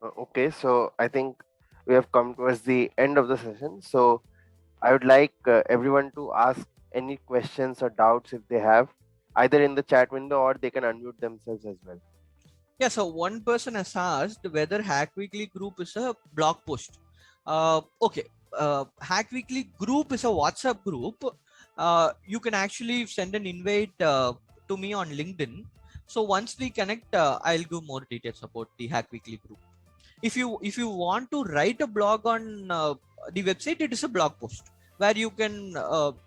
Okay, so I think we have come towards the end of the session. So I would like everyone to ask any questions or doubts if they have, either in the chat window or they can unmute themselves as well. Yeah, so one person has asked whether Hack Weekly group is a blog post. Okay, Hack Weekly group is a WhatsApp group. You can actually send an invite to me on LinkedIn. So once we connect, I'll give more details about the Hack Weekly group. If you want to write a blog on the website, it is a blog post where you can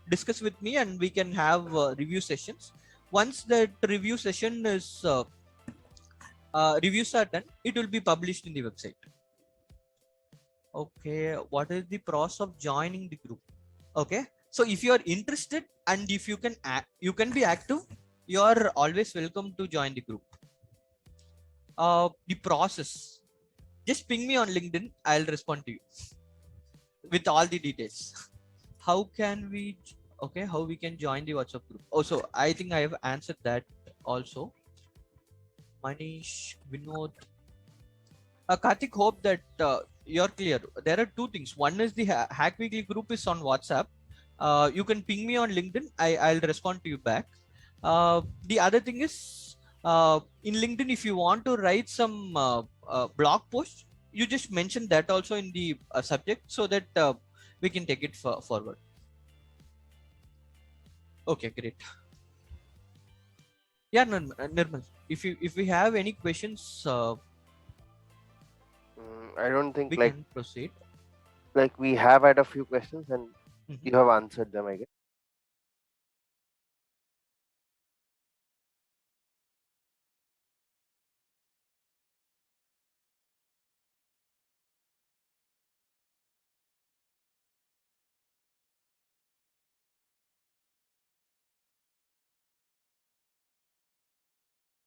discuss with me and we can have review sessions. Once that review session is reviews are done, it will be published in the website. Okay, what is the process of joining the group? Okay, so if you are interested and if you can you can be active, you are always welcome to join the group. The process, just ping me on LinkedIn, I'll respond to you with all the details. How can we, okay, how we can join the WhatsApp group? Also, I think I have answered that also. Manish, Vinod, Karthik, hope that you're clear. There are two things. One is the Hack Weekly group is on WhatsApp. You can ping me on LinkedIn. I'll respond to you back. The other thing is in LinkedIn, if you want to write some blog post, you just mention that also in the subject so that we can take it forward. Okay, great. Yeah, Nirmal, if we have any questions, I don't think we can proceed. like we have had a few questions and Mhm. you have answered them, I guess.